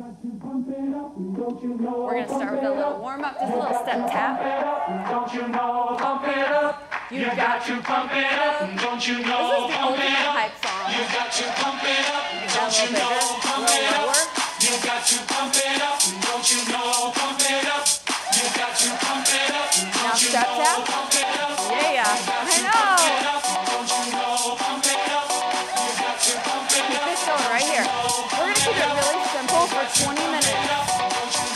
We're going to start with a little warm-up, just a little step tap. Don't you know, pump it up. You got to pump it up. Don't you know, this is the ultimate hype song. You got to pump it up. Don't you know, pump it up. You got to pump it up. Don't you know, pump it up. You got to pump it up. Now step tap. Yeah, I know. Don't you know, pump it up. You got to pump it up. Keep this going right here. We're going to keep it really simple for 20 minutes.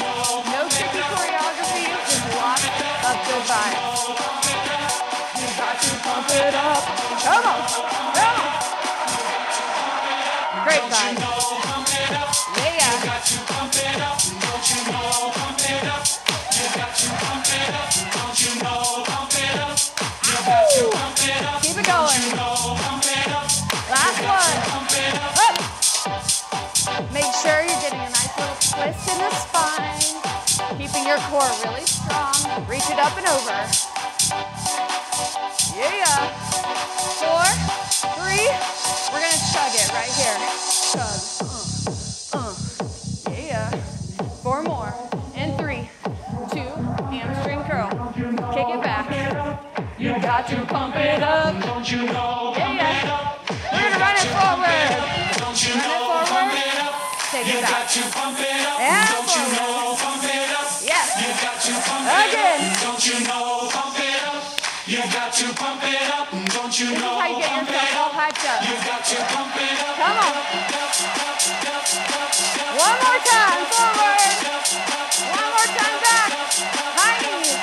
No tricky choreography, just lots of good vibes. You got to pump it up. Come on, come on. Great vibe. Yeah. You got to pump it up. Don't you know, pump it up. You got to pump it up. Don't you know, pump it up. You got to pump it up. Keep it going. Last one. Up. Make sure you're getting a nice little twist in the spine. Keeping your core really strong. Reach it up and over. Yeah. 4, 3. We're going to chug it right here. Chug. Yeah. 4 more. And 3, 2. Hamstring curl. Kick it back. You got to pump it up. Yeah. We're going to run it forward. Run it forward. Take it back. And forward. Yes. Again. Don't you know, pump it up. You got to pump it up. Don't you know? This is how you get yourself all hyped up. You got to pump it up. Come on. One more time. Forward. One more time back. High knees.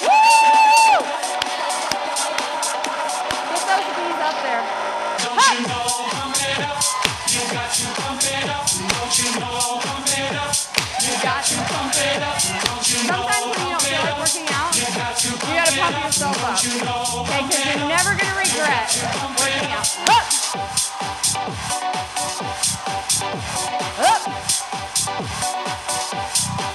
Woo! Get those knees up there. Don't you know, pump it up. You got to pump it up. Don't you know, pump it up. You got to pump it up. Don't you know? Sometimes when you don't feel like working out, you gotta pump yourself up. Okay, because you're never gonna regret working out. Up. Up.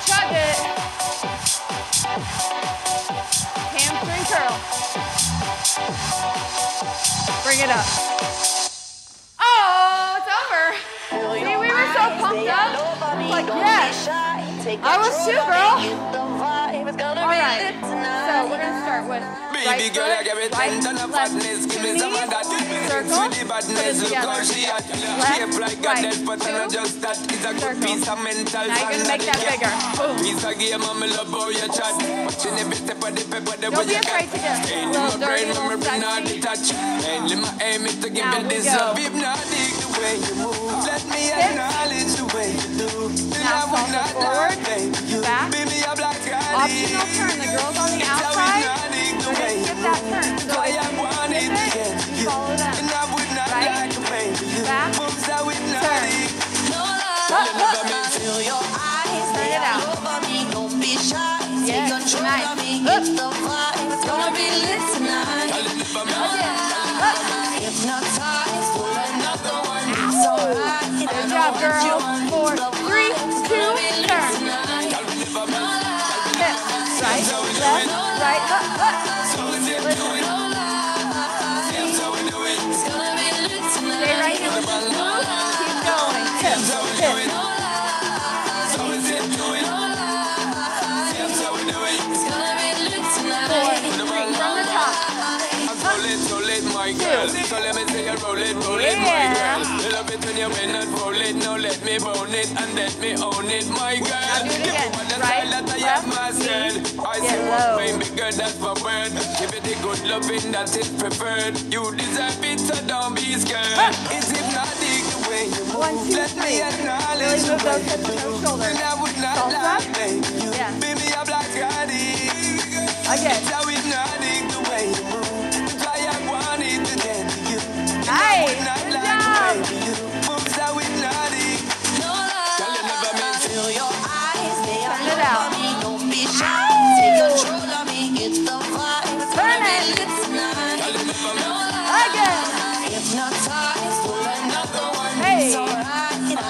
Chug it. Hamstring curl. Bring it up. Oh, it's over. See, we were so pumped up. Like, yes. I was too, girl. All right. So we're gonna start with right foot, right, left, knees, circle, put it together. Left, right, 2, circle. Now you're gonna make that bigger. Boom. Don't be afraid to get a little dirty, a little sexy. Now we go. Now salsa forward, back. Optional turn. The girls on the outside, we're going to skip that turn. So if you skip it, you follow them. Right, back, turn. Up, up. Turn it out. Yes, nice. Up. It's gonna be lit tonight. Again. Up. Good job, girls. 4, 3, 2, turn. Hip, right, left, right, up, up. Listen. Stay right here with this move. Keep going. Hip, hip. 4, 3, from the top. My girl, so let me say you roll it, my girl. Love it when you win and roll it. Now let me bone it and let me own it, my girl. Now do it again. Right, left, I get say low. way bigger, that's my word. Give it the good loving that is preferred. You deserve it, so don't be scared. It's hypnotic the way you move. 1, 2, 3. Really move those hips and those shoulders. Salsa. Yes. Baby, I'm like Scotty. Again. It's how hypnotic the way you move. Nice. Good job. Turn it out. Turn it. Again. Hey.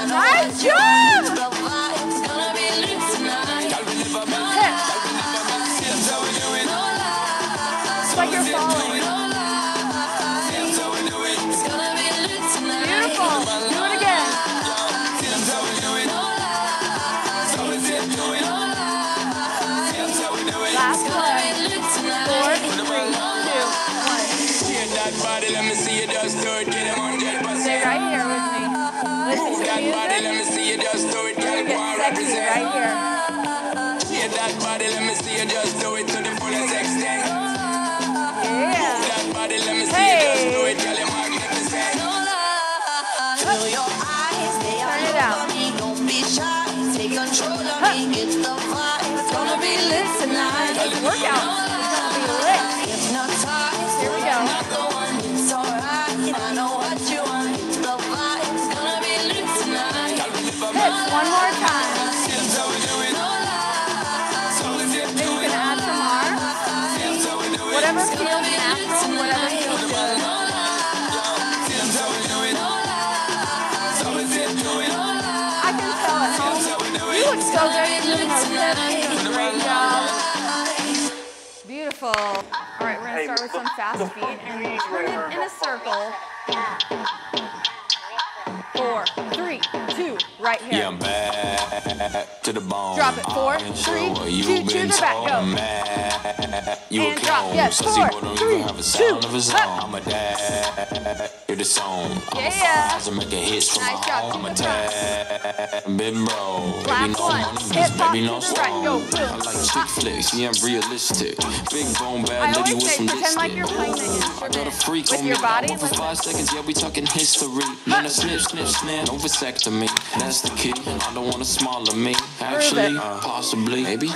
Nice job. Hip. It's like you're falling. Kinkeade right here. Yeah, that body, let me see you just do it to the fullest extent. Yeah. That body, let me see you just do it, girl, you're magnificent. Feel your eyes, they are Turn it out. on me. Don't be shy, take control of me. Get the vibe, it's gonna be lit tonight. This workout is gonna be lit. Hypnotize, Here we go. not the one, it's alright. I know what you want. It's the vibe, it's gonna be lit tonight. Hips, one more time. Then you can add some arms. Whatever feels natural, whatever feels good. I can tell at home. You look so good moving those hips. Great job. Beautiful. All right, we're gonna start with some fast feet and we're gonna turn it in a circle. 4, 3, 2, right here. Yeah, I'm back to the bone. Drop it. 4, 3, 2, to the back. Go. And drop. Yes. 4, 3, 2. Up. I'm a dad. You're the song. Yeah. Make a hits from Nice job. To I'm the a front. dad. Big bro. Last one. Hip hop to the right. Go. I like chick flicks. Yeah, I'm realistic. Big bone I bad lady always with say some pretend like lipstick. you're playing the I got a instrument freak with on your me. body. For 5 seconds, yeah, we talking history. Then a snip, snip, snap, no vasectomy. That's the key. I don't want a smaller me. Actually, possibly, maybe.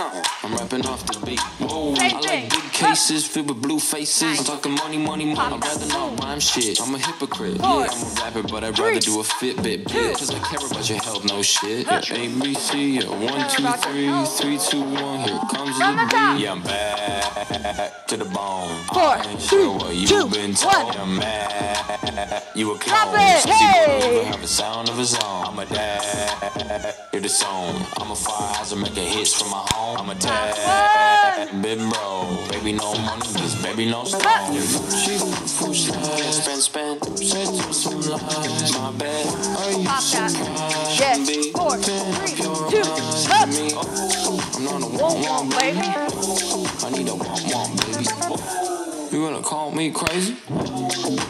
I'm rapping off the beat. Whoa, Same I thing. like big cases filled with blue faces. Nice. I'm talking money, money, money. Pop I'd that. rather not rhyme shit. I'm a hypocrite. 4, Yeah, I'm a rapper, but I'd 3, rather do a Fitbit, bitch. Cause I care about your health, no shit. Yeah, ABC, yeah, 1, 2, about your 3, health. 3, 2, 1. Here comes From the the top. beat. Yeah, I'm back to the bone. 4, I ain't sure what 3, you've 2, been 1. told. I'm mad. You a Drop clone. it. Since Hey. you have a sound of his own. I'm a dad. You're the song. I'm a fire as I make a hits from my home. I'm a dad. Big bro. Baby, no money. Just baby, no stone. She push spin, spin. Said to some lies. My bad. Pop that. Yes. 4, 3, 2. Up. I'm not a Won't, baby. I need a womp, baby. You gonna call me crazy?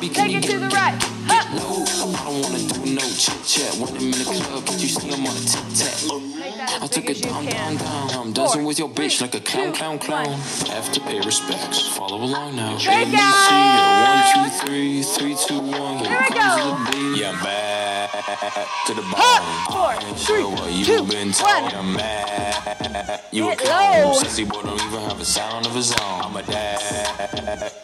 Baby, Take it to the right. Up. low? I don't wanna do no chit chat. When I'm in the club, but you see I'm on a tic tac. Make that I as took big it as you down, down, can. down. I'm dancing 4, with your bitch 3, like a clown, 2, clown, clown. Have to pay respects. Follow along now. Shake ABC, it. 1, 2, 3, 3, 2, 1. Here we comes go. the beat. Yeah, I'm back to the bone. Up. 4, I ain't 3, sure what 2, you've been told. 1. I'm mad. You a Get clown. low. Sissy boy don't even have a sound of his own. I'm a dad.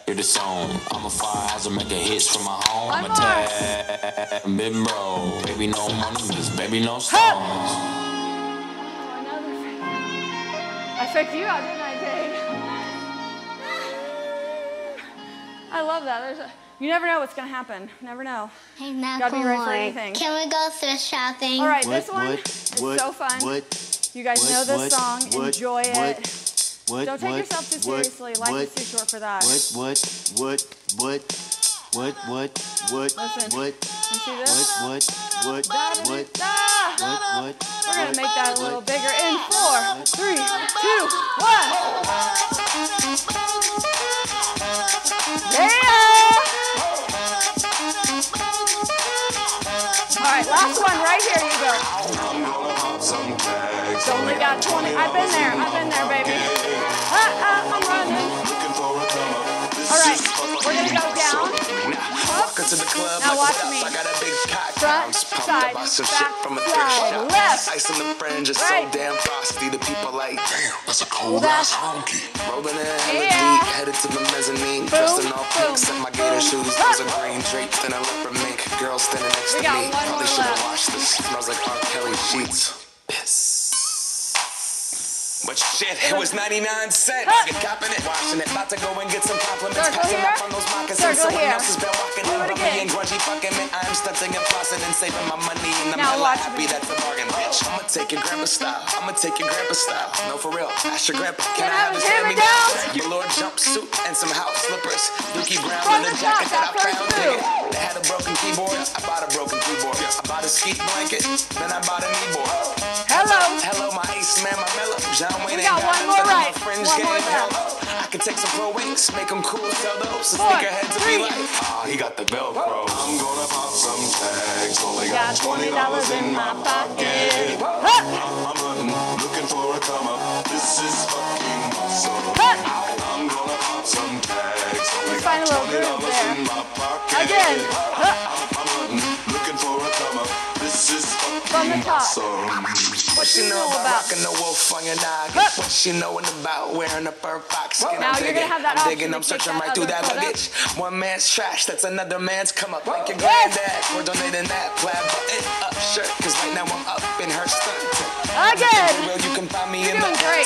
You're the song. I'm a fire as I make a hits from my home. I'm a One more. dad. Big bro. Baby, no money. Just baby, no stones. I picked you out, didn't I, Jade? I love that. You never know what's going to happen. Never know. Hey, now Gotta be come ready for on. anything. Can we go thrift shopping? All right, this one is so fun. You guys know this song. Enjoy it. Don't take yourself too seriously. Life is too short for that. Listen. You see this? Da-da-da-da. We're going to make that a little bigger in 4, 3, 2, 1. Yeah! All right, last one right here. You go. Only got 20. I've been there, baby. I'm running. All right, we're going to go down. Up. Now watch me. Front, side, back, slide, left, Ice on the fringe is right. so damn frosty. The people like, damn, that's a Hold cold that. ass honky. Rolling in hella Yeah. deep, headed to the mezzanine. Boom, Dressed in all boom, pink, set my gator boom. shoes. Huh. Those are green draped in a leopard mink. Girl standing next We to got me. one more Probably should have left. washed this. Smells like R. Kelly sheets. Piss. But shit, it was 99 cents. Huh. Get copping it, washing it. About to go and get some compliments. Circle Passing here. up on those moccasins. Circle Someone here. else has been walking Do in, it bumpy again. and grungy fucking me. I'm stunting and flossing and saving my money. And I'm Now hella watch happy me. that's a bargain, bitch. I'ma take your grandpa style. I'ma take your grandpa style. No, for real. Ask your grandpa. Can I have his hand-me-down? Velour jumpsuit and some house slippers. Dookie Brown From and a the top, jacket that I that first found. two. They had a broken keyboard. I bought a broken keyboard. I bought a skeet blanket. Then I bought a kneeboard. Hello. Hello, my ace man, my mellow. John Wayne We got ain't one more nothing right. but fringe One more game. left. Hello. I can take some pro wings, make them cool, sell those. So 4, sneakerheads will 3. be like, ah, he got the Velcro. I'm gonna pop some tags. Only Got $20 in my pocket. I'm hunting looking for a come up. This is fucking awesome. I'm gonna pop some tags. Only Find a got little groove $20 there. in my pocket. Again. I'm hunting, looking for a come up. This is From the fucking top. awesome. What she know about rocking the wolf on your noggin? What she knowing about wearing a fur fox skin? Now I'm you're digging, gonna have that I'm option digging, to I'm kick searching that right through other that foot up. luggage. One man's trash, that's another man's come up. Like your granddad, we're donating that plaid button up shirt. Cause right now I'm up in her stunt. Again. Well, you can find me You're in the doing great.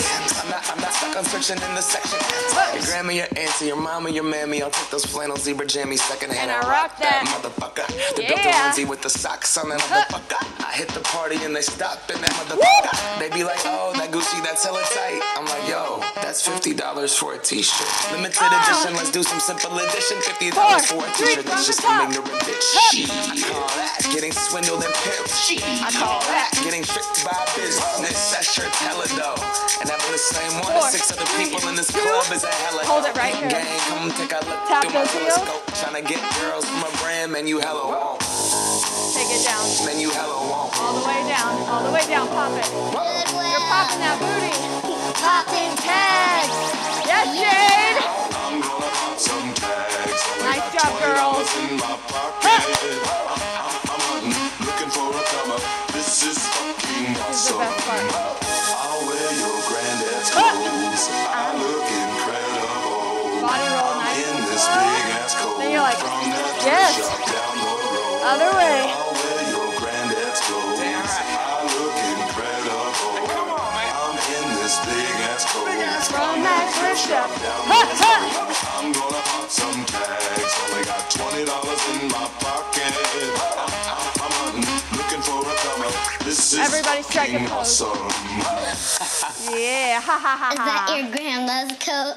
I'm not stuck on searching in the section. Your grandma, your auntie, your mama, your mammy. I'll take those flannel zebra jammies secondhand. And I rock that. Motherfucker. The Yeah. Delta onesie with the socks on that motherfucker. I hit the party and they stop in that motherfucker. They be like, oh, that Gucci, that's hella tight. I'm like, yo, that's $50 for a t-shirt. Limited edition, let's do some simple edition. $50 for a t-shirt, that's just an ignorant bitch. I call that getting swindled and pimped. I call that getting tricked by business. That shirt's hella dope. And having the same one as 6 other people in this club is a hella Hold it right here. gang. Come take a look Tap through my those heels. telescope. Tryna get girls from a brand, man, you hella won't. Take it down. Man, you hella won't. All the way down. All the way down. Pop it. You're popping that booty. Popping Tags. Yes, Jade. I'm gonna pop some tags. Only Nice got job, girls. $20 in my pocket. I'm hunting, looking for a come up. This is fucking This is the awesome. best part. I'll wear your granddad's clothes. I look incredible. Body roll nice In and this slow. big ass coat. Then you're like, From that yes. thrift shop down the road. Other way. I'll wear your granddad's clothes. Damn right. I look incredible. Come on, man. I'm in this big ass coat. From that thrift shop. Down Ha, the ha. road. I'm gonna pop some tags. Only got $20 in my pocket. I'm hunting, looking for a come up. This is Everybody strike a fucking pose. awesome. Yeah. Ha ha ha Is ha. that your grandma's coat?